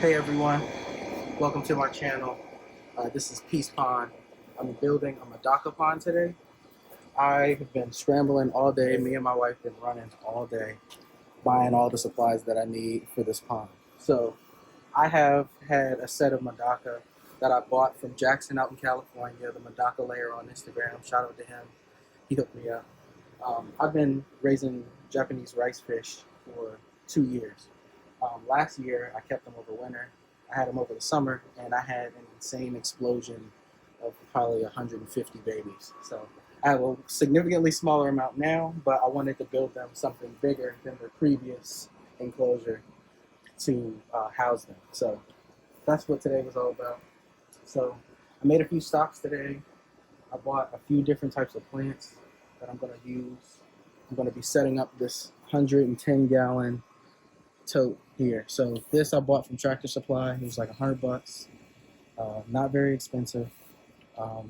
Hey everyone, welcome to my channel. This is Peace Pond. I'm building a Medaka pond today. I have been scrambling all day. Me and my wife have been running all day, buying all the supplies that I need for this pond. So I have had a set of Medaka that I bought from Jackson out in California, the Medaka layer on Instagram. Shout out to him. He hooked me up. I've been raising Japanese rice fish for 2 years. Last year, I kept them over winter. I had them over the summer, and I had an insane explosion of probably 150 babies. So I have a significantly smaller amount now, but I wanted to build them something bigger than the previous enclosure to house them. So that's what today was all about. So I made a few stocks today. I bought a few different types of plants that I'm going to use. I'm going to be setting up this 110-gallon tote here. So this I bought from Tractor Supply. It was like $100, not very expensive,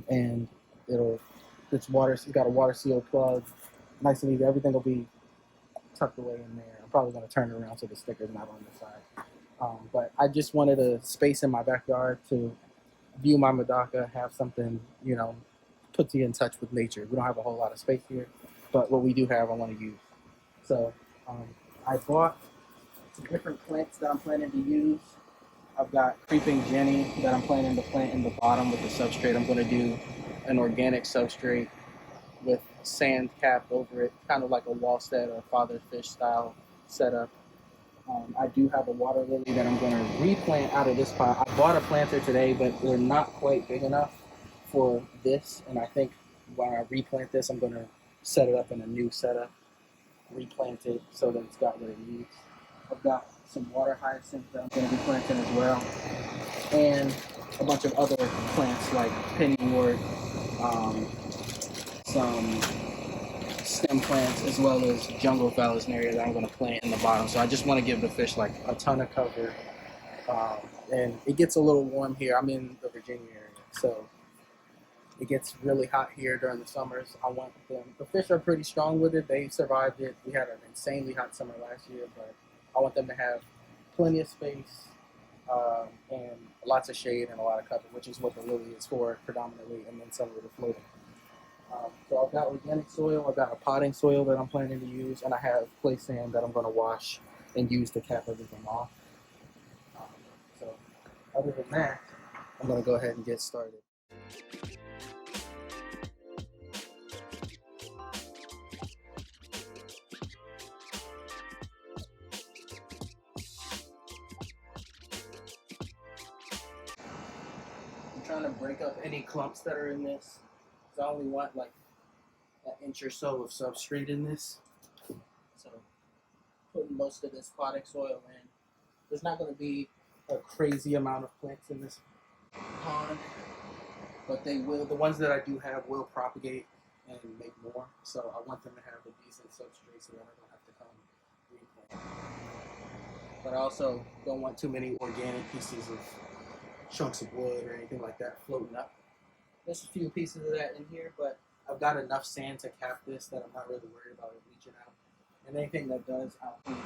and it's got a water seal plug, nice and easy. Everything will be tucked away in there. I'm probably going to turn it around so the sticker's not on the side. But I just wanted a space in my backyard to view my Medaka, have something, put you in touch with nature. We don't have a whole lot of space here, but what we do have, I want to use. So I bought some different plants that I'm planning to use. I've got creeping Jenny that I'm planning to plant in the bottom with the substrate. I'm going to do an organic substrate with sand capped over it, kind of like a wall set or father fish style setup. I do have a water lily that I'm going to replant out of this pot. I bought a planter today, but they're not quite big enough for this, and I think when I replant this, I'm going to set it up in a new setup, replant it so that it's got what it needs. I've got some water hyacinth that I'm going to be planting as well, and a bunch of other plants like pennywort, some stem plants, as well as jungle vallisneria that I'm going to plant in the bottom. So I just want to give the fish like a ton of cover, and it gets a little warm here. I'm in the Virginia area, so it gets really hot here during the summers. I want them. The fish are pretty strong with it. They survived it. We had an insanely hot summer last year, but I want them to have plenty of space and lots of shade and a lot of cover, which is what the lily is for predominantly, and then some of it floating. So I've got organic soil, I've got a potting soil that I'm planning to use, and I have clay sand that I'm going to wash and use to cap everything off. So other than that, I'm going to go ahead and get started. I'm trying to break up any clumps that are in this. So I only want like an inch or so of substrate in this. So putting most of this potting soil in. There's not going to be a crazy amount of plants in this pond, but they will. The ones that I do have will propagate and make more. So I want them to have a decent substrate so that I don't have to come replant. But I also don't want too many organic pieces of chunks of wood or anything like that floating up. There's a few pieces of that in here, but I've got enough sand to cap this that I'm not really worried about it leaching out. And anything that does, I'll clean.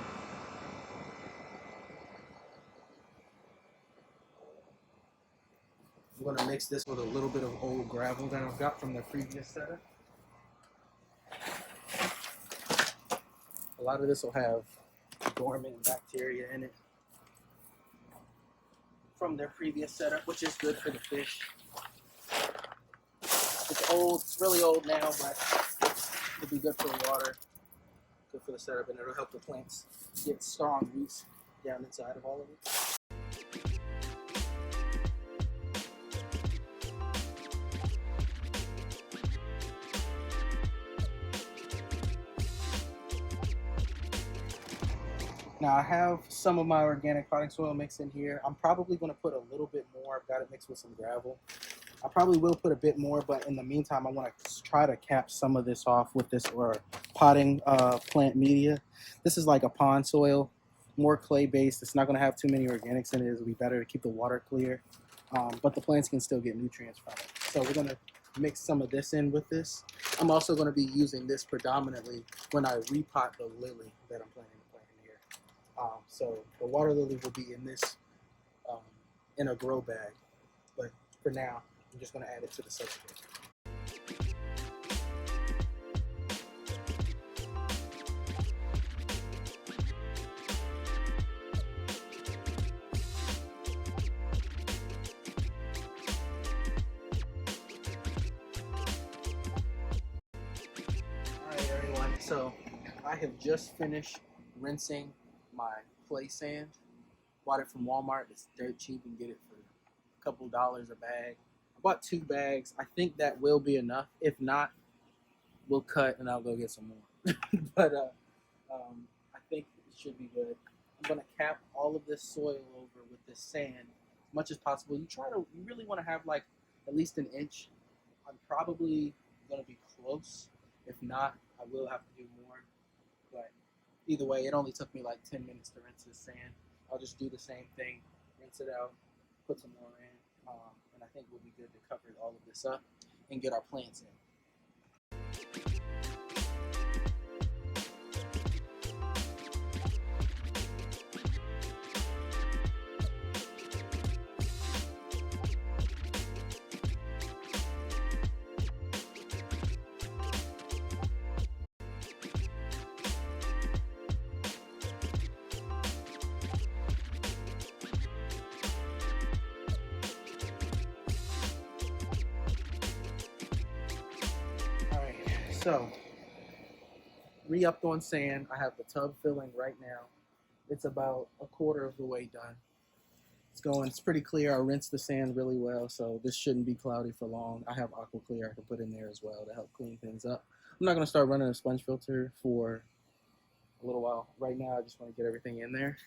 I'm going to mix this with a little bit of old gravel that I've got from the previous setup. A lot of this will have dormant bacteria in it from their previous setup, which is good for the fish. It's old, it's really old now, but it'll be good for the water, good for the setup, and it'll help the plants get strong roots down inside of all of it. Now I have some of my organic potting soil mixed in here. I'm probably going to put a little bit more. I've got it mixed with some gravel. I probably will put a bit more, but in the meantime, I want to try to cap some of this off with this potting plant media. This is like a pond soil, more clay-based. It's not going to have too many organics in it. It'll be better to keep the water clear, but the plants can still get nutrients from it. So we're going to mix some of this in with this. I'm also going to be using this predominantly when I repot the lily that I'm planning to plant in here. So the water lily will be in this in a grow bag. But for now, I'm just going to add it to the substrate. Alright everyone, so I have just finished rinsing my clay sand. Bought it from Walmart. It's dirt cheap. You can get it for a couple dollars a bag. I bought 2 bags. I think that will be enough. If not, we'll cut and I'll go get some more. But I think it should be good. I'm gonna cap all of this soil over with this sand as much as possible. You really want to have like at least an inch. I'm probably gonna be close. If not, I will have to do more. But either way, it only took me like 10 minutes to rinse this sand. I'll just do the same thing, rinse it out, put some more in, and I think we'll be good to cover all of this up and get our plants in. So, re-upped on sand. I have the tub filling right now. It's about a quarter of the way done. It's pretty clear. I rinsed the sand really well, so this shouldn't be cloudy for long. I have aqua clear I can put in there as well to help clean things up. I'm not going to start running a sponge filter for a little while. Right now, I just want to get everything in there.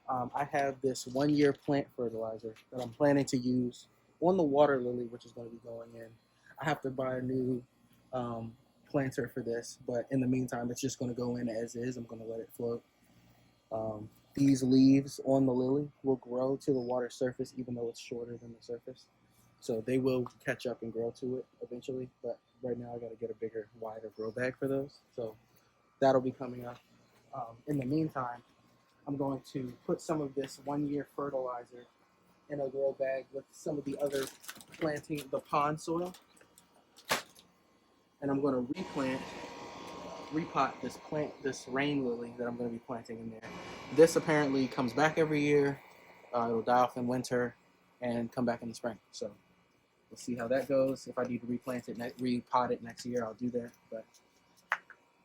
I have this 1-year plant fertilizer that I'm planning to use on the water lily, which is going to be going in. I have to buy a new planter for this, but in the meantime it's just going to go in as is. I'm going to let it float. These leaves on the lily will grow to the water surface even though it's shorter than the surface, so they will catch up and grow to it eventually, but right now I got to get a bigger, wider grow bag for those, so that'll be coming up. In the meantime, I'm going to put some of this 1-year fertilizer in a grow bag with some of the other planting, the pond soil, and I'm going to repot this rain lily that I'm going to be planting in there. This apparently comes back every year. It'll die off in winter and come back in the spring. So we'll see how that goes. If I need to repot it next year, I'll do that. But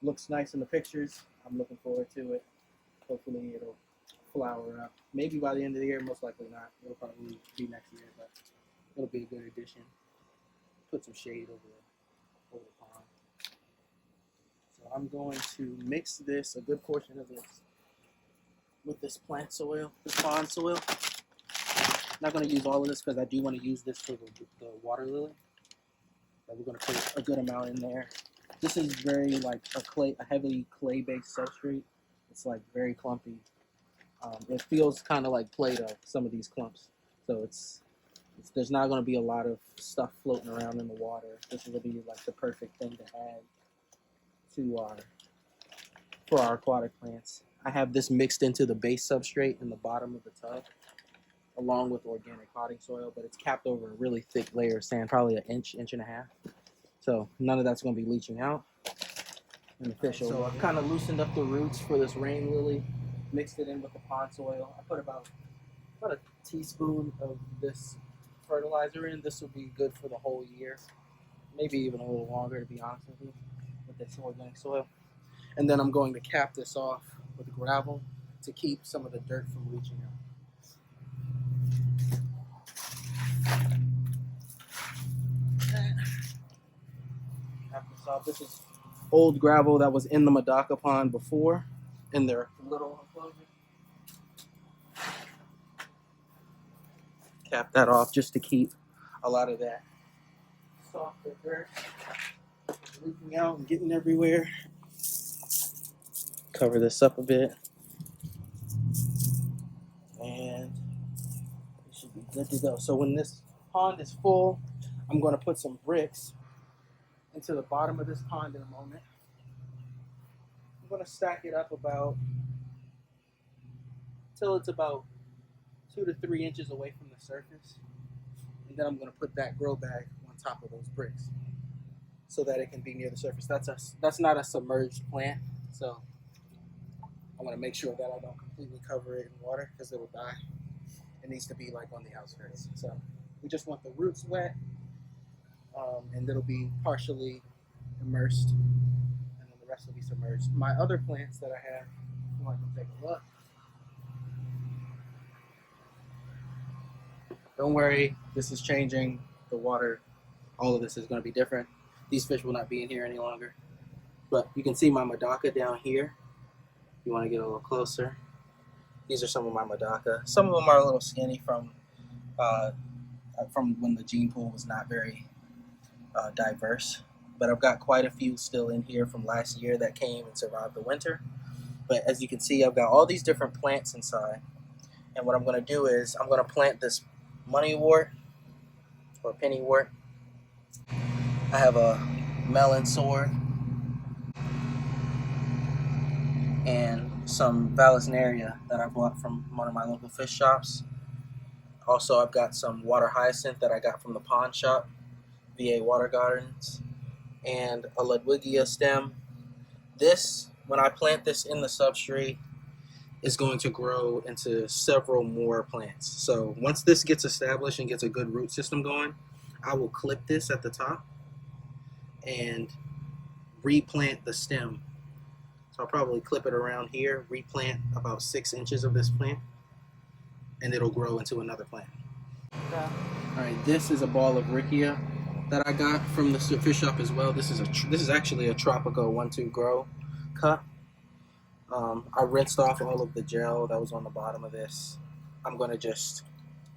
looks nice in the pictures. I'm looking forward to it. Hopefully it'll flower up. Maybe by the end of the year, most likely not. It'll probably be next year, but it'll be a good addition. Put some shade over the pond. So I'm going to mix this, a good portion of this, with this plant soil, this pond soil. I'm not going to use all of this because I do want to use this for the water lily. But we're going to put a good amount in there. This is very like a heavily clay-based substrate. It's like very clumpy. It feels kind of like Play-Doh, some of these clumps. So there's not going to be a lot of stuff floating around in the water. This will be like the perfect thing to add for our aquatic plants. I have this mixed into the base substrate in the bottom of the tub, along with organic potting soil, but it's capped over a really thick layer of sand, probably an inch and a half. So none of that's going to be leaching out. And the fish will. I've kind of loosened up the roots for this rain lily, mixed it in with the pond soil. I put about a teaspoon of this fertilizer in. This will be good for the whole year, maybe even a little longer, to be honest with you, with this organic soil. And then I'm going to cap this off with gravel to keep some of the dirt from leaching out. Cap this off. This is old gravel that was in the Medaka pond before, in their little enclosure. Cap that off just to keep a lot of that softer dirt leaking out and getting everywhere. Cover this up a bit, and it should be good to go. So when this pond is full, I'm going to put some bricks into the bottom of this pond in a moment. I'm going to stack it up till it's about 2 to 3 inches away from the surface. And then I'm going to put that grow bag on top of those bricks so that it can be near the surface. That's not a submerged plant, so I want to make sure that I don't completely cover it in water because it will die. It needs to be like on the outskirts. So we just want the roots wet, and it'll be partially immersed, and then the rest will be submerged. My other plants that I have, if you want to take a look. Don't worry, this is changing. The water, all of this is going to be different. These fish will not be in here any longer. But you can see my Medaka down here. You want to get a little closer. These are some of my Medaka. Some of them are a little skinny from when the gene pool was not very diverse. But I've got quite a few still in here from last year that came and survived the winter. But as you can see, I've got all these different plants inside. And what I'm going to do is I'm going to plant this moneywort or pennywort. I have a melon sword and some vallisneria that I bought from one of my local fish shops. Also, I've got some water hyacinth that I got from the pond shop, VA Water Gardens, and a Lewigia stem. This, when I plant this in the substrate, is going to grow into several more plants. So once this gets established and gets a good root system going, I will clip this at the top and replant the stem. So I'll probably clip it around here, replant about 6 inches of this plant, and it'll grow into another plant. Okay. All right, this is a ball of Lewigia that I got from the fish shop as well. This is actually a Tropico 1-2 grow cup. I rinsed off all of the gel that was on the bottom of this. I'm gonna just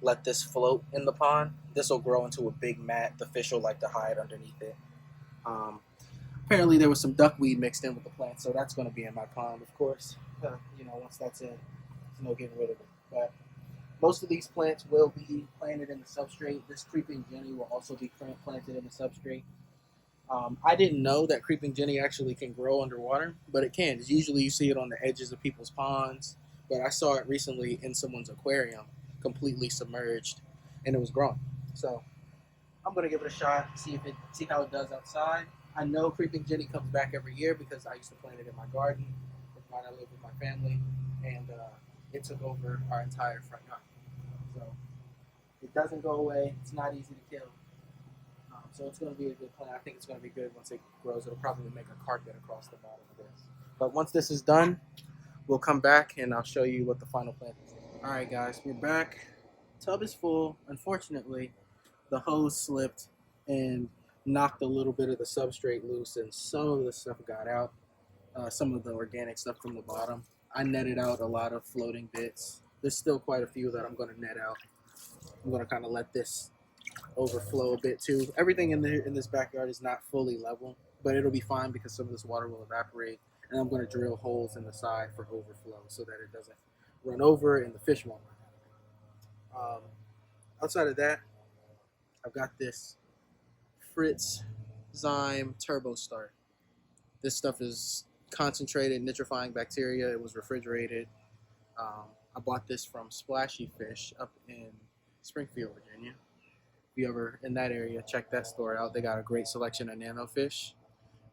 let this float in the pond. This will grow into a big mat. The fish will like to hide underneath it. Apparently there was some duckweed mixed in with the plant, so that's going to be in my pond, of course. Once that's in, there's no getting rid of it. But most of these plants will be planted in the substrate. This creeping jenny will also be planted in the substrate. I didn't know that creeping jenny actually can grow underwater, but it can. Usually you see it on the edges of people's ponds, but I saw it recently in someone's aquarium, completely submerged, and it was growing. So I'm going to give it a shot, see how it does outside. I know creeping jenny comes back every year because I used to plant it in my garden when I lived with my family, and it took over our entire front yard. So it doesn't go away. It's not easy to kill. So it's going to be a good plant. I think it's going to be good once it grows. It'll probably make a carpet across the bottom of this. But once this is done, we'll come back and I'll show you what the final plant is. All right, guys, we're back. Tub is full. Unfortunately, the hose slipped and knocked a little bit of the substrate loose, and some of the stuff got out. Some of the organic stuff from the bottom. I netted out a lot of floating bits. There's still quite a few that I'm going to net out. I'm going to kind of let this overflow a bit too. Everything in this backyard is not fully level, but it'll be fine because some of this water will evaporate, and I'm going to drill holes in the side for overflow so that it doesn't run over and the fish won't run over. Outside of that, I've got this Fritz Zyme Turbo Start. This stuff is concentrated nitrifying bacteria. It was refrigerated. I bought this from Splashy Fish up in Springfield, Virginia. If you ever in that area, check that store out. They got a great selection of nano fish.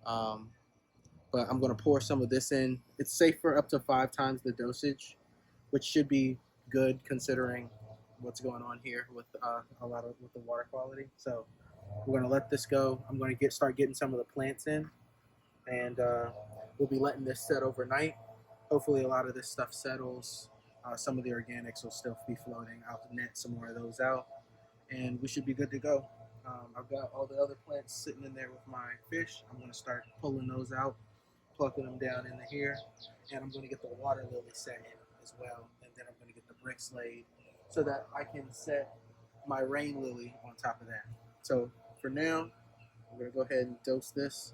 But I'm going to pour some of this in. It's safe for up to 5 times the dosage, which should be good considering what's going on here with with the water quality. So we're going to let this go. I'm going to start getting some of the plants in, and we'll be letting this set overnight. Hopefully a lot of this stuff settles. Some of the organics will still be floating. I'll net some more of those out, and we should be good to go. I've got all the other plants sitting in there with my fish. I'm going to start pulling those out, plucking them down into here, and I'm going to get the water lily set in as well, and then I'm going to get the bricks laid so that I can set my rain lily on top of that. So for now, I'm going to go ahead and dose this.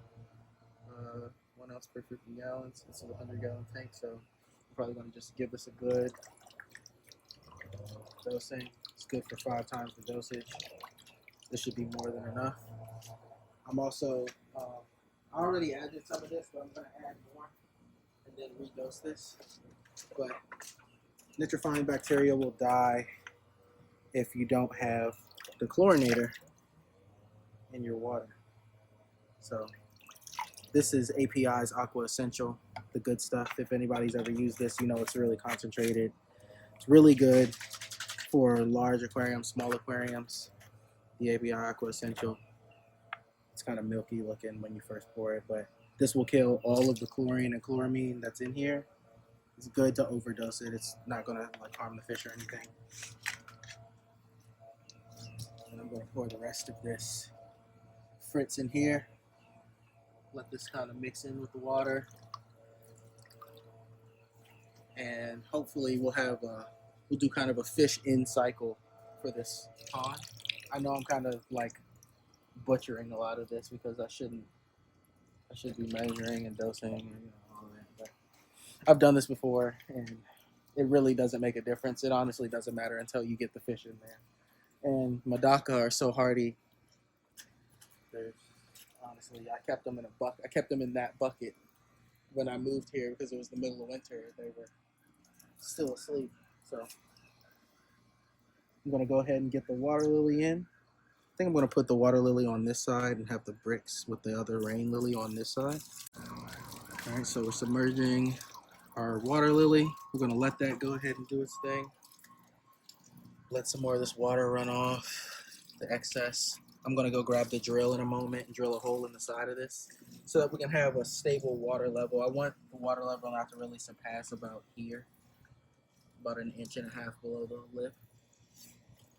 1 ounce per 50 gallons. This is a 100-gallon tank, so I'm probably going to just give this a good dosing. It's good for 5 times the dosage. This should be more than enough. I'm also, I already added some of this, but I'm going to add more and then redose this. But nitrifying bacteria will die if you don't have the chlorinator in your water. So this is API's Aqua Essential, the good stuff. If anybody's ever used this, you know it's really concentrated. It's really good for large aquariums, small aquariums. The API Aqua Essential. It's kind of milky looking when you first pour it, but this will kill all of the chlorine and chloramine that's in here. It's good to overdose it. It's not gonna like harm the fish or anything. And I'm gonna pour the rest of this Fritz in here. Let this kind of mix in with the water, and hopefully we'll do kind of a fish in cycle for this pond. I know I'm kind of like butchering a lot of this because I should be measuring and dosing and all that, but I've done this before and it really doesn't make a difference. It honestly doesn't matter until you get the fish in there. And Medaka are so hardy. Honestly, I kept them in that bucket when I moved here because it was the middle of winter. They were still asleep. So I'm gonna go ahead and get the water lily in. I think I'm gonna put the water lily on this side and have the bricks with the other rain lily on this side. All right, so we're submerging our water lily. We're gonna let that go ahead and do its thing. Let some more of this water run off, the excess. I'm gonna go grab the drill in a moment and drill a hole in the side of this so that we can have a stable water level. I want the water level not to really surpass about here, about 1.5 inches below the lip.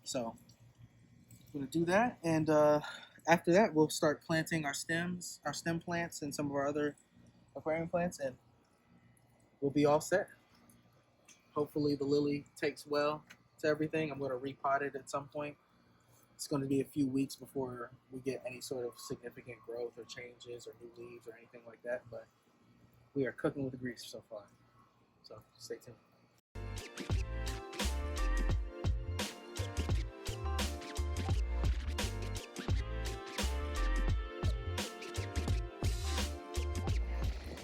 So I'm gonna do that, and after that we'll start planting our stem plants and some of our other aquarium plants, and we'll be all set. Hopefully the lily takes well to everything. I'm gonna repot it at some point. It's going to be a few weeks before we get any sort of significant growth or changes or new leaves or anything like that, but we are cooking with grease so far. So stay tuned.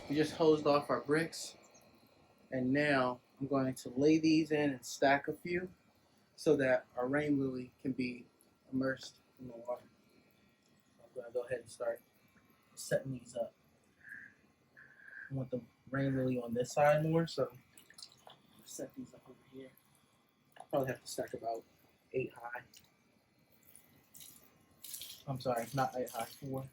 We just hosed off our bricks, and now I'm going to lay these in and stack a few so that our rain lily can be immersed in the water. So I'm going to go ahead and start setting these up. I want the rain lily on this side more, so set these up over here. Probably have to stack about 8 high. I'm sorry, not 8 high, 4.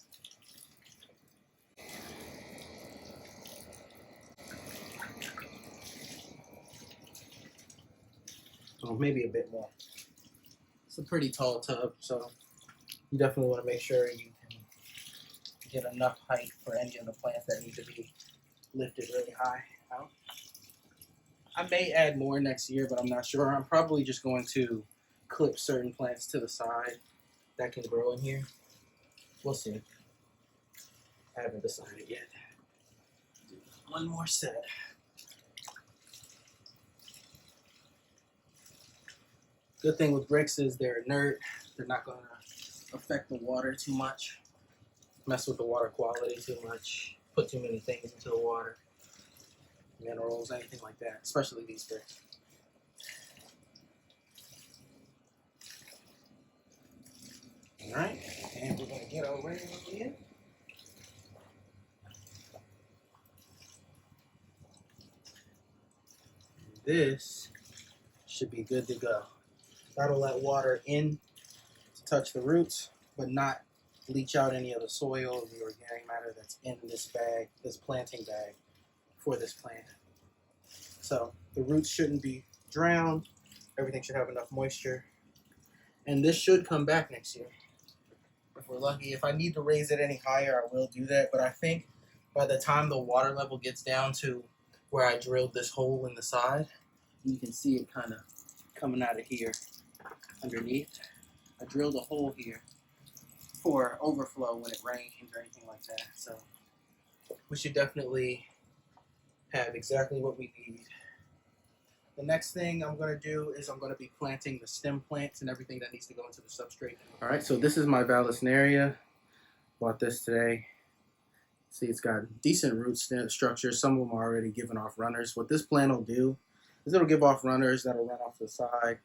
So maybe a bit more. It's a pretty tall tub, so you definitely want to make sure you can get enough height for any of the plants that need to be lifted really high out. I may add more next year, but I'm not sure. I'm probably just going to clip certain plants to the side that can grow in here. We'll see. I haven't decided yet. Do one more set. Good thing with bricks is they're inert. They're not going to affect the water too much, mess with the water quality too much, put too many things into the water, minerals, anything like that, especially these bricks. All right, and we're going to get our rain lily in. This should be good to go. That'll let water in to touch the roots, but not leach out any of the soil or the organic matter that's in this bag, this planting bag for this plant. So the roots shouldn't be drowned. Everything should have enough moisture. And this should come back next year. If we're lucky. If I need to raise it any higher, I will do that. But I think by the time the water level gets down to where I drilled this hole in the side, you can see it kind of coming out of here underneath. I drilled a hole here for overflow when it rains or anything like that. So we should definitely have exactly what we need. The next thing I'm going to do is I'm going to be planting the stem plants and everything that needs to go into the substrate. All right, so this is my Vallisneria. Bought this today. See, it's got decent root structure. Some of them are already giving off runners. What this plant will do is it'll give off runners that'll run off the side.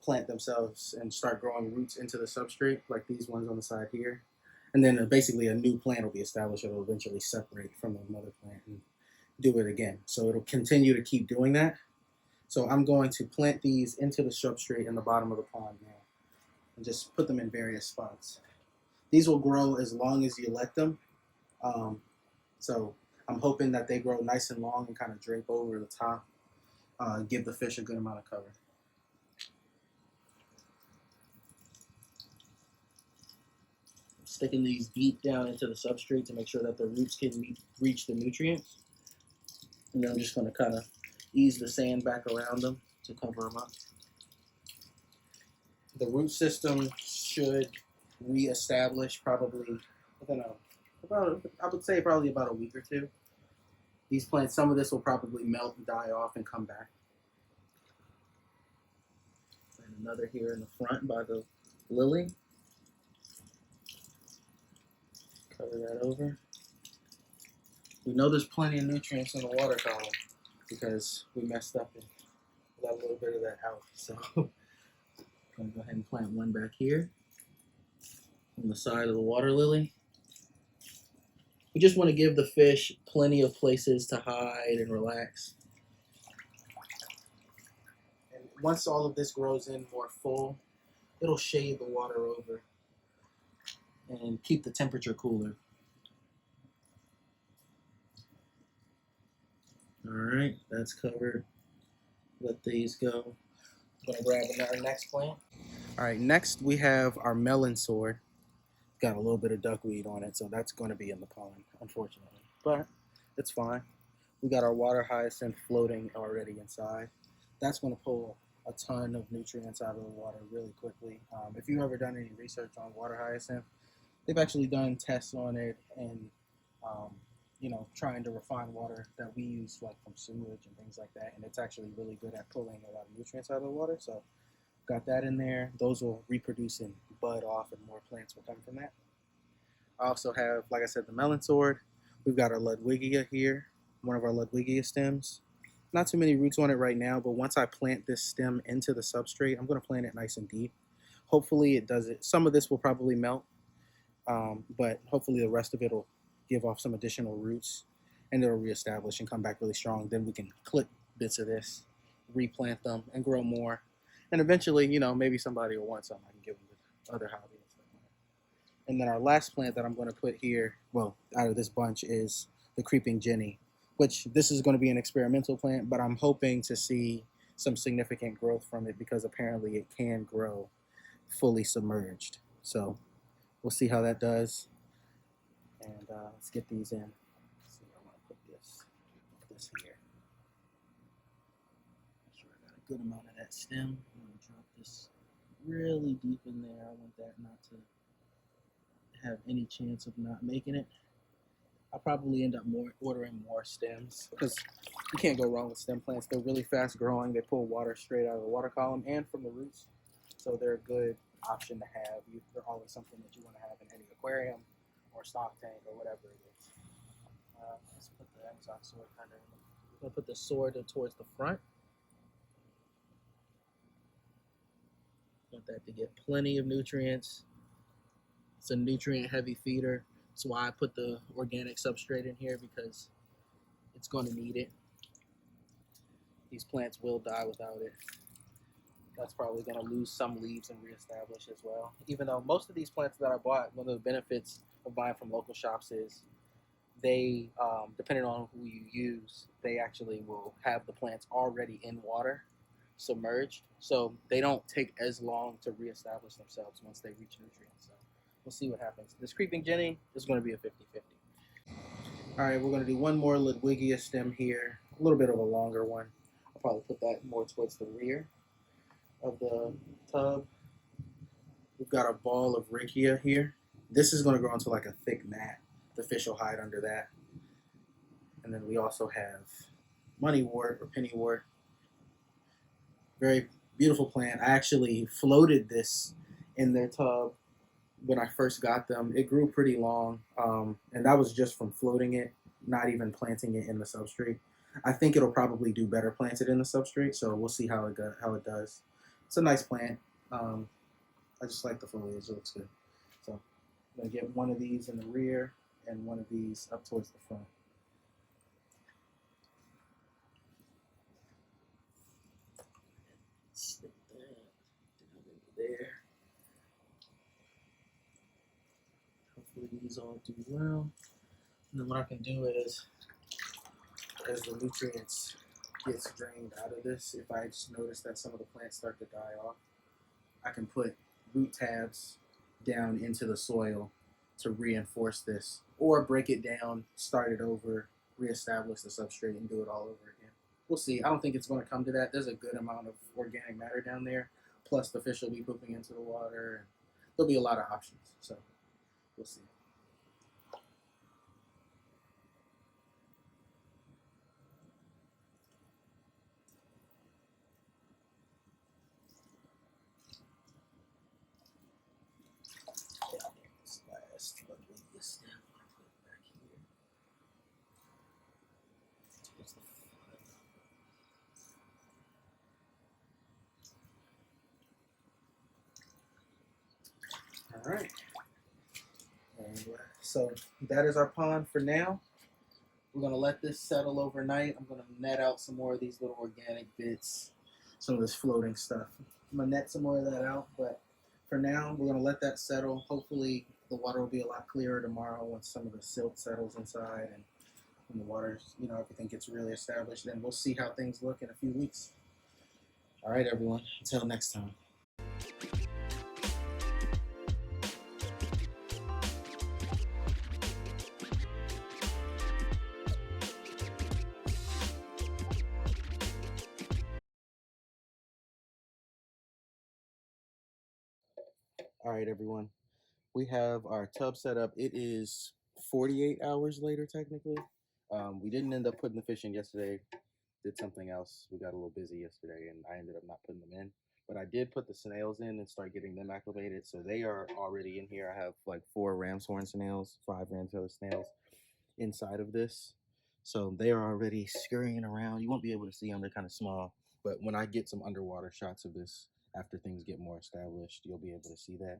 plant themselves and start growing roots into the substrate, like these ones on the side here. And then basically a new plant will be established. It'll eventually separate from the mother plant and do it again. So it'll continue to keep doing that. So I'm going to plant these into the substrate in the bottom of the pond now and just put them in various spots. These will grow as long as you let them. So I'm hoping that they grow nice and long and kind of drape over the top, give the fish a good amount of cover. Sticking these deep down into the substrate to make sure that the roots can reach the nutrients. And then I'm just going to kind of ease the sand back around them to cover them up. The root system should reestablish probably within I would say probably about a week or two. These plants, some of this will probably melt and die off and come back. And another here in the front by the lily. Cover that over. We know there's plenty of nutrients in the water column because we messed up and got a little bit of that out. So I'm going to go ahead and plant one back here on the side of the water lily. We just want to give the fish plenty of places to hide and relax. And once all of this grows in more full, it'll shade the water over and keep the temperature cooler. All right, that's covered. Let these go. I'm gonna grab our next plant. All right, next we have our melon sword. Got a little bit of duckweed on it, so that's going to be in the pond, unfortunately. But it's fine. We got our water hyacinth floating already inside. That's going to pull a ton of nutrients out of the water really quickly. If you've ever done any research on water hyacinth, they've actually done tests on it and trying to refine water that we use like from sewage and things like that, and it's actually really good at pulling a lot of nutrients out of the water. So got that in there. Those will reproduce and bud off, and more plants will come from that. I also have, like I said, the melon sword. We've got our Lewigia here, one of our Lewigia stems. Not too many roots on it right now, but once I plant this stem into the substrate, I'm going to plant it nice and deep. Hopefully it does it. Some of this will probably melt, but hopefully the rest of it will give off some additional roots, and it'll reestablish and come back really strong. Then we can clip bits of this, replant them, and grow more. And eventually, maybe somebody will want some. I can give them to other hobbies. And then our last plant that I'm going to put here, well, out of this bunch, is the creeping jenny, which this is going to be an experimental plant, but I'm hoping to see some significant growth from it because apparently it can grow fully submerged. So we'll see how that does. And let's get these in. Let's see, I want to put this here. Make sure I got a good amount of that stem. I'm going to drop this really deep in there. I want that not to have any chance of not making it. I'll probably end up ordering more stems because you can't go wrong with stem plants. They're really fast growing. They pull water straight out of the water column and from the roots. So they're a good option to have. They're always something that you want to have in any aquarium or stock tank or whatever it is. Let's put the Amazon sword kind of in. I'm going to put the sword towards the front. Want that to get plenty of nutrients. It's a nutrient heavy feeder. That's why I put the organic substrate in here, because it's going to need it. These plants will die without it. That's probably going to lose some leaves and reestablish as well. Even though most of these plants that I bought, one of the benefits of buying from local shops is they, depending on who you use, they actually will have the plants already in water, submerged. So they don't take as long to reestablish themselves once they reach nutrients. So we'll see what happens. This creeping jenny is going to be a 50-50. All right, we're going to do one more Lewigia stem here, a little bit of a longer one. I'll probably put that more towards the rear of the tub. We've got a ball of Regia here. This is going to grow into like a thick mat. The fish will hide under that. And then we also have moneywort or pennywort. Very beautiful plant. I actually floated this in their tub when I first got them. It grew pretty long, and that was just from floating it, not even planting it in the substrate. I think it'll probably do better planted in the substrate, so we'll see how it does. It's a nice plant. I just like the foliage. It looks good. So I'm gonna get one of these in the rear and one of these up towards the front. Stick that down into there. Hopefully these all do well. And then what I can do is, as the nutrients gets drained out of this, if I just notice that some of the plants start to die off, I can put root tabs down into the soil to reinforce this, or break it down, start it over, reestablish the substrate, and do it all over again. We'll see. I don't think it's going to come to that. There's a good amount of organic matter down there, plus the fish will be pooping into the water, and there'll be a lot of options. So we'll see. This last Lewigia stem I put back here. Towards the front. All right. And so that is our pond for now. We're gonna let this settle overnight. I'm gonna net out some more of these little organic bits, some of this floating stuff. I'm gonna net some more of that out, but for now, we're gonna let that settle. Hopefully, the water will be a lot clearer tomorrow once some of the silt settles inside and when the water's, everything gets really established. Then we'll see how things look in a few weeks. All right, everyone. Until next time. All right, everyone. We have our tub set up. It is 48 hours later, technically. We didn't end up putting the fish in yesterday. Did something else. We got a little busy yesterday, and I ended up not putting them in. But I did put the snails in and start getting them acclimated. So they are already in here. I have like 4 ram's horn snails, 5 ram's horn snails inside of this. So they are already scurrying around. You won't be able to see them. They're kind of small. But when I get some underwater shots of this after things get more established, you'll be able to see that.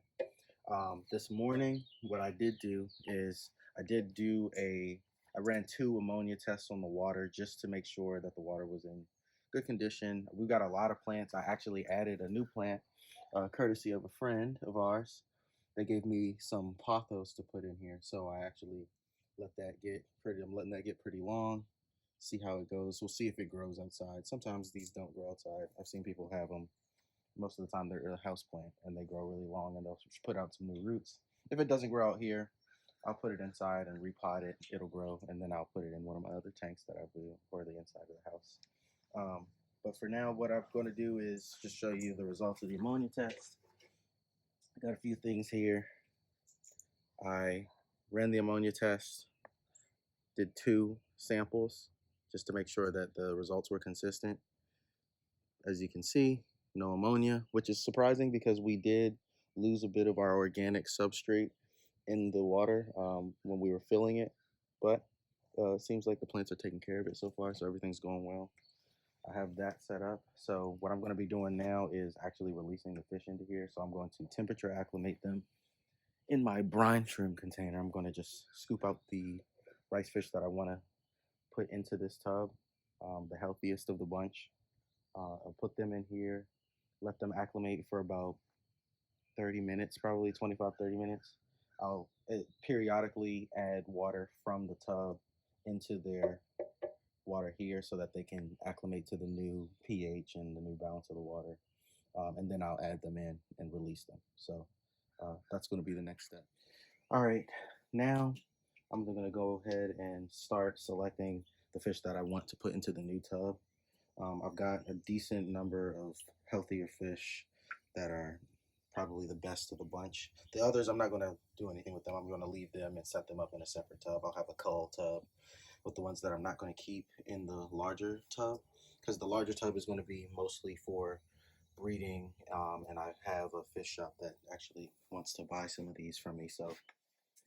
This morning, what I did do is I ran 2 ammonia tests on the water just to make sure that the water was in good condition. We've got a lot of plants. I actually added a new plant, courtesy of a friend of ours. They gave me some pothos to put in here, so I actually I'm letting that get pretty long. See how it goes. We'll see if it grows outside. Sometimes these don't grow outside. I've seen people have them. Most of the time they're a house plant and they grow really long and they'll put out some new roots. If it doesn't grow out here, I'll put it inside and repot it. It'll grow, and then I'll put it in one of my other tanks that I blew for the inside of the house. But for now, what I'm going to do is just show you the results of the ammonia test. I got a few things here. I ran the ammonia test, did 2 samples just to make sure that the results were consistent. As you can see, no ammonia, which is surprising because we did lose a bit of our organic substrate in the water when we were filling it, but it seems like the plants are taking care of it so far, so everything's going well. I have that set up. So what I'm going to be doing now is actually releasing the fish into here. So I'm going to temperature acclimate them in my brine shrimp container. I'm going to just scoop out the rice fish that I want to put into this tub, the healthiest of the bunch. I'll put them in here, let them acclimate for about 30 minutes, probably 25, 30 minutes. I'll periodically add water from the tub into their water here so that they can acclimate to the new pH and the new balance of the water. And then I'll add them in and release them. So that's going to be the next step. All right, now I'm going to go ahead and start selecting the fish that I want to put into the new tub. I've got a decent number of healthier fish that are probably the best of the bunch. The others, I'm not going to do anything with them. I'm going to leave them and set them up in a separate tub. I'll have a cull tub with the ones that I'm not going to keep in the larger tub, because the larger tub is going to be mostly for breeding, and I have a fish shop that actually wants to buy some of these from me. So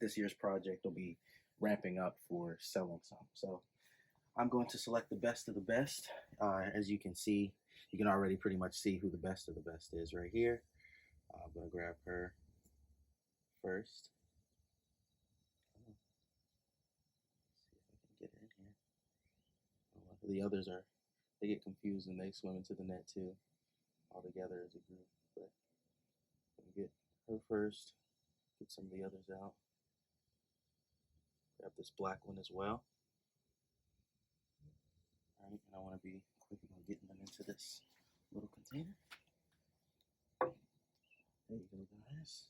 this year's project will be ramping up for selling some. So I'm going to select the best of the best. As you can see, You can already pretty much see who the best of the best is right here. I'm gonna grab her first. See if I can get her in here. The others they get confused and they swim into the net too, all together as a group. But I'm gonna get her first, get some of the others out. Grab this black one as well. All right, and I want to be quick on getting them into this little container. There you go, guys.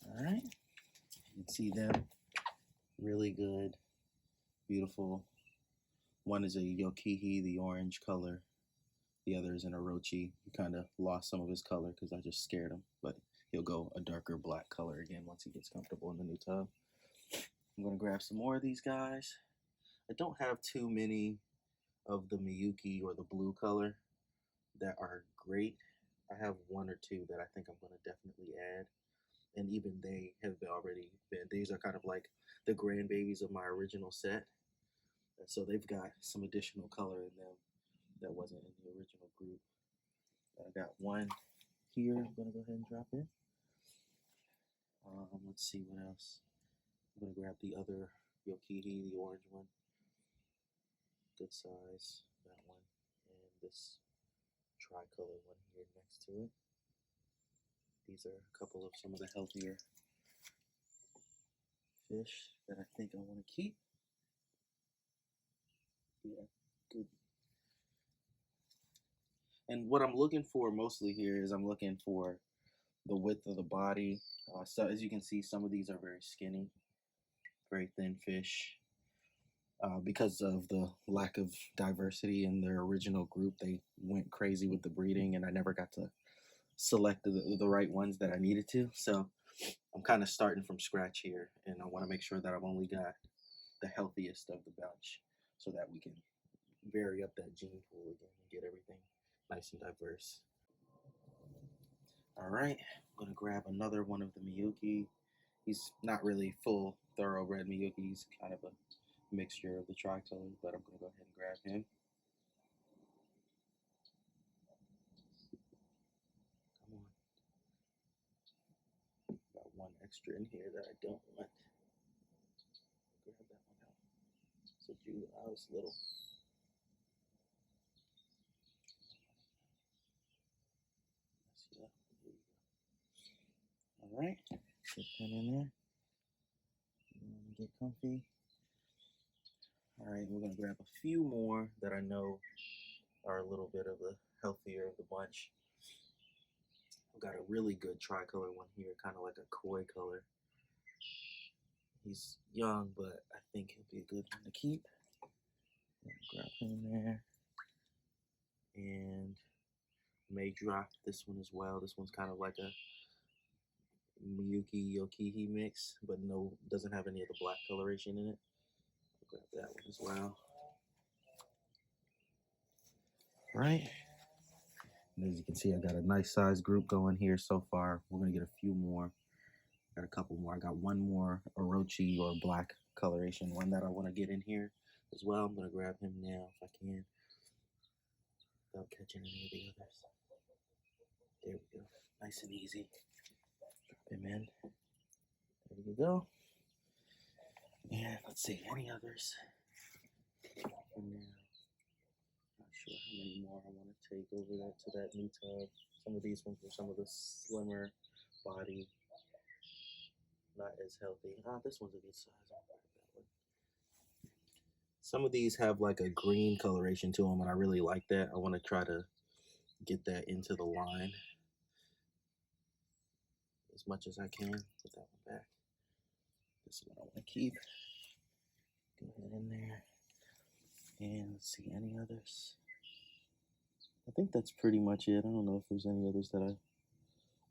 All right, you can see them. Really good, beautiful. One is a Yokihi, the orange color. The other is an Orochi. He kind of lost some of his color because I just scared him, but he'll go a darker black color again once he gets comfortable in the new tub. I'm gonna grab some more of these guys. I don't have too many of the Miyuki or the blue color that are great. I have one or two that I think I'm gonna definitely add, and even they have already been. These are kind of like the grandbabies of my original set, and so they've got some additional color in them that wasn't in the original group. I got one here. I'm gonna go ahead and drop in. Let's see what else. I'm gonna grab the other Yokihi, the orange one. Good size, that one, and this tricolor one here next to it. These are a couple of some of the healthier fish that I think I want to keep. Yeah, good. And what I'm looking for mostly here is I'm looking for the width of the body. So as you can see, some of these are very skinny, very thin fish. Because of the lack of diversity in their original group, they went crazy with the breeding, and I never got to select the right ones that I needed to. So I'm kind of starting from scratch here, and I want to make sure that I've only got the healthiest of the bunch so that we can vary up that gene pool again and get everything nice and diverse. All right, I'm gonna grab another one of the Miyuki. He's not really full thoroughbred Miyuki. He's kind of a mixture of the tricolor, but I'm gonna go ahead and grab him. Come on. Got one extra in here that I don't want. Grab that one out. It's a juvenile, it's little. Yeah. All right, put that in there. Get comfy. All right, we're gonna grab a few more that I know are a little bit of the healthier of the bunch. I've got a really good tricolor one here, kind of like a koi color. He's young, but I think he'll be a good one to keep. Grab him in there. And may drop this one as well. This one's kind of like a Miyuki Yokihi mix, but no, doesn't have any of the black coloration in it. Grab that one as well. Right. And as you can see, I got a nice size group going here so far. We're gonna get a few more. Got a couple more. I got one more Orochi or black coloration one that I want to get in here as well. I'm gonna grab him now if I can, without catching any of the others. There we go. Nice and easy. Drop him in. There you go. And let's see, any others for now. Not sure how many more I want to take over that to that new tub. Some of these ones are some of the slimmer body, not as healthy. This one's a good size. I'll grab that one. Some of these have like a green coloration to them, and I really like that. I want to try to get that into the line as much as I can. Put that one back. This is what I want to keep. Go ahead in there. And let's see, any others? I think that's pretty much it. I don't know if there's any others that I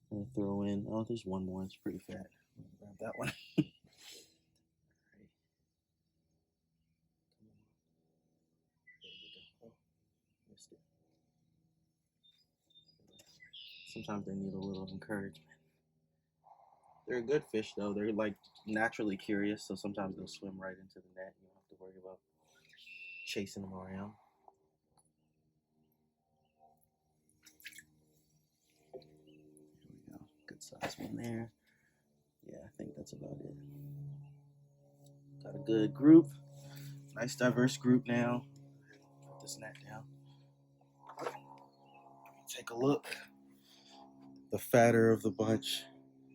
want to throw in. Oh, there's one more. It's pretty fat. I'm gonna grab that one. All right. Come on. There we go. Oh, missed it. Sometimes they need a little encouragement. They're a good fish though. They're like naturally curious, so sometimes they'll swim right into the net. You don't have to worry about chasing them around. in there. Yeah, I think that's about it. Got a good group. Nice diverse group now. Put this net down. Take a look. The fatter of the bunch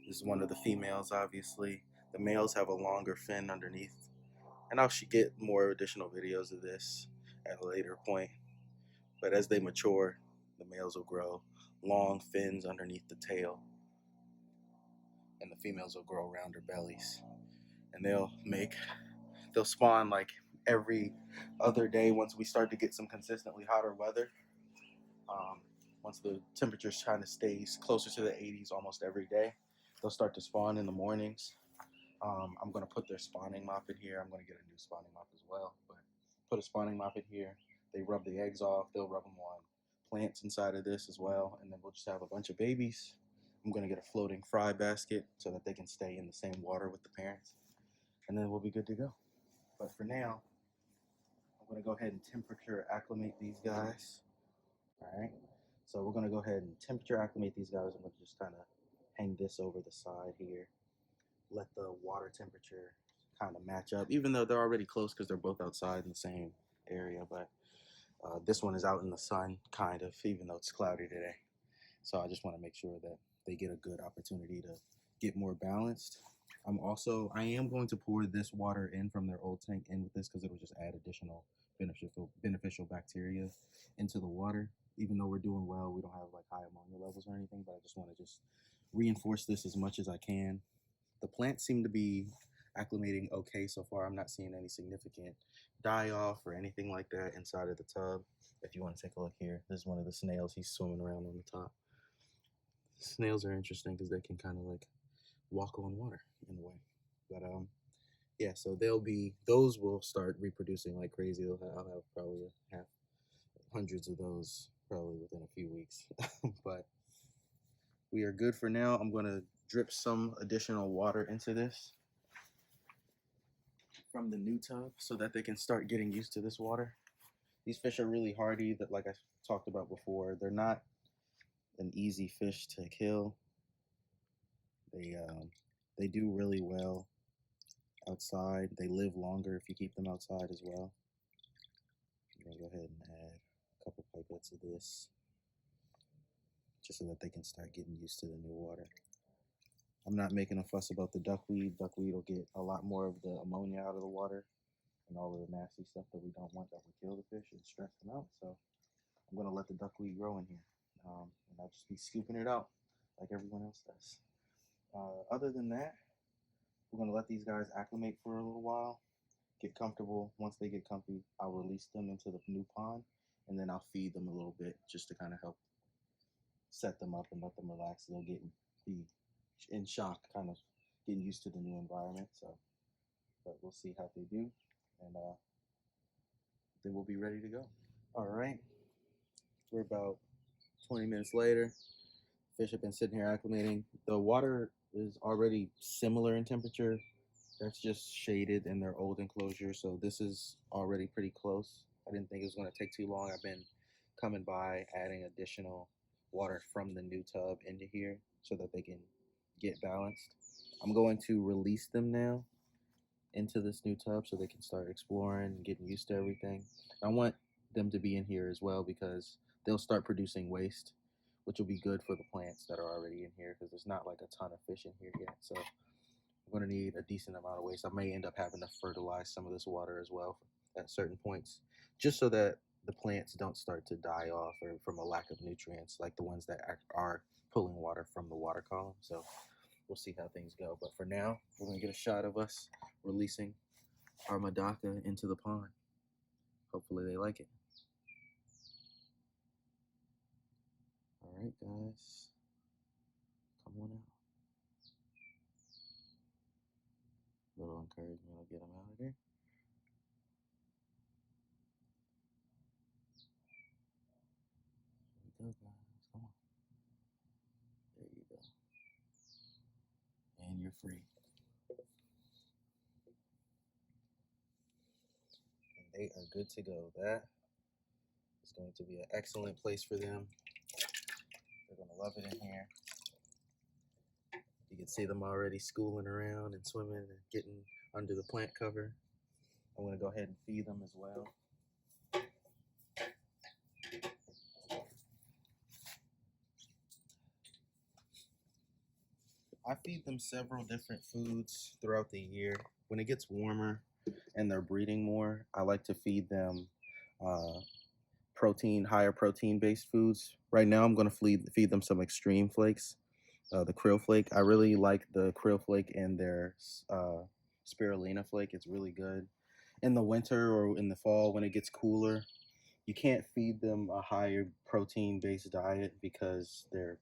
is one of the females, obviously. The males have a longer fin underneath. And I should get more additional videos of this at a later point. But as they mature, the males will grow long fins underneath the tail. And the females will grow rounder bellies. And they'll spawn like every other day once we start to get some consistently hotter weather. Once the temperature kind of stays closer to the 80s almost every day, they'll start to spawn in the mornings. I'm going to put their spawning mop in here. I'm going to get a new spawning mop as well. But put a spawning mop in here. They rub the eggs off. They'll rub them on plants inside of this as well. And then we'll just have a bunch of babies. I'm going to get a floating fry basket so that they can stay in the same water with the parents. And then we'll be good to go. But for now, I'm going to go ahead and temperature acclimate these guys. All right. So we're going to go ahead and temperature acclimate these guys. I'm going to just kind of hang this over the side here. Let the water temperature kind of match up, even though they're already close because they're both outside in the same area. But this one is out in the sun, kind of, even though it's cloudy today. So I just want to make sure that they get a good opportunity to get more balanced. I am going to pour this water in from their old tank in with this because it'll just add additional beneficial bacteria into the water. Even though we're doing well, we don't have like high ammonia levels or anything, but I just want to reinforce this as much as I can. The plants seem to be acclimating okay so far. I'm not seeing any significant die off or anything like that inside of the tub. If you want to take a look here, this is one of the snails. He's swimming around on the top. Snails are interesting because they can kind of like walk on water in a way. But yeah, so those will start reproducing like crazy. I'll have probably hundreds of those probably within a few weeks. But we are good for now. I'm going to drip some additional water into this from the new tub so that they can start getting used to this water. These fish are really hardy, that like I talked about before. They're not an easy fish to kill. They do really well outside. They live longer if you keep them outside as well. I'm gonna go ahead and add a couple pipettes of this just so that they can start getting used to the new water. I'm not making a fuss about the duckweed. Duckweed will get a lot more of the ammonia out of the water and all of the nasty stuff that we don't want that would kill the fish and stress them out. So I'm going to let the duckweed grow in here. And I'll just be scooping it out like everyone else does. Other than that, we're going to let these guys acclimate for a little while, get comfortable. Once they get comfy, I'll release them into the new pond, and then I'll feed them a little bit just to kind of help set them up and let them relax. They'll be in shock, kind of getting used to the new environment. So, but we'll see how they do, and then we'll be ready to go. All right, we're about 20 minutes later. Fish have been sitting here acclimating. The water is already similar in temperature. That's just shaded in their old enclosure, so this is already pretty close. I didn't think it was going to take too long. I've been coming by, adding additional water from the new tub into here so that they can get balanced. I'm going to release them now into this new tub so they can start exploring and getting used to everything. I want them to be in here as well because they'll start producing waste, which will be good for the plants that are already in here because there's not like a ton of fish in here yet. So I'm going to need a decent amount of waste. I may end up having to fertilize some of this water as well at certain points, just so that the plants don't start to die off or from a lack of nutrients like the ones that are pulling water from the water column. So we'll see how things go. But for now, we're going to get a shot of us releasing our Medaka into the pond. Hopefully they like it. All right, guys. Come on out. Little encouragement will get them out of there. There you go, guys. Come on. There you go. And you're free. And they are good to go. That is going to be an excellent place for them. They're going to love it in here. You can see them already schooling around and swimming and getting under the plant cover. I'm going to go ahead and feed them as well. I feed them several different foods throughout the year. When it gets warmer and they're breeding more, I like to feed them higher protein based foods. Right now I'm going to feed them some extreme flakes, the krill flake. I really like the krill flake and their spirulina flake. It's really good. In the winter or in the fall when it gets cooler, you can't feed them a higher protein based diet because their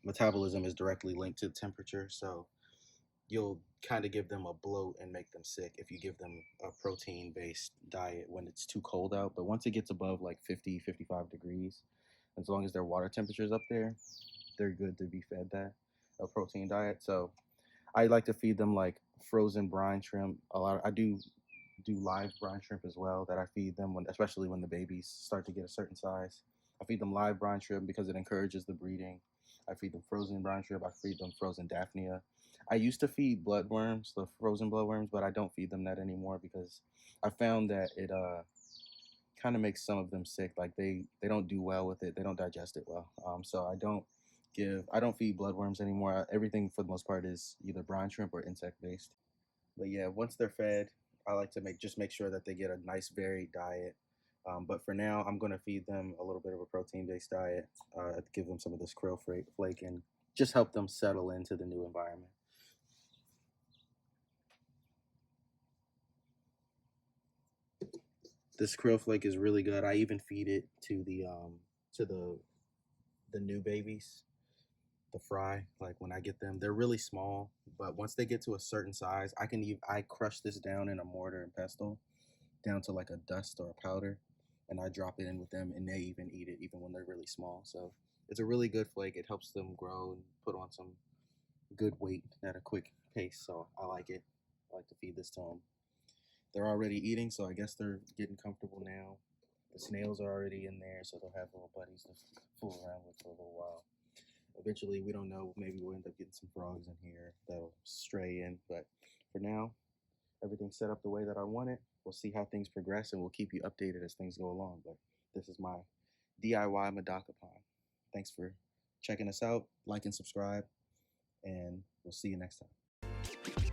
metabolism is directly linked to temperature. So you'll kind of give them a bloat and make them sick if you give them a protein based diet when it's too cold out. But once it gets above like 50, 55 degrees, as long as their water temperature is up there, they're good to be fed that a protein diet. So I like to feed them like frozen brine shrimp. I do live brine shrimp as well that I feed them especially when the babies start to get a certain size. I feed them live brine shrimp because it encourages the breeding. I feed them frozen brine shrimp. I feed them frozen daphnia. I used to feed bloodworms, the frozen bloodworms, but I don't feed them that anymore because I found that it kind of makes some of them sick. Like they don't do well with it. They don't digest it well. So I don't feed bloodworms anymore. Everything for the most part is either brine shrimp or insect based. But yeah, once they're fed, I like to make sure that they get a nice varied diet. But for now, I'm going to feed them a little bit of a protein-based diet, give them some of this krill flake, and just help them settle into the new environment. This krill flake is really good. I even feed it to the new babies, the fry. Like when I get them, they're really small, but once they get to a certain size, I crush this down in a mortar and pestle down to like a dust or a powder, and I drop it in with them, and they even eat it even when they're really small. So it's a really good flake. It helps them grow and put on some good weight at a quick pace. So I like it. I like to feed this to them. They're already eating, so I guess they're getting comfortable now. The snails are already in there, so they'll have little buddies to fool around with for a little while. Eventually, we don't know, maybe we'll end up getting some frogs in here that'll stray in, but for now, everything's set up the way that I want it. We'll see how things progress, and we'll keep you updated as things go along. But this is my DIY Medaka pond. Thanks for checking us out. Like and subscribe, and we'll see you next time.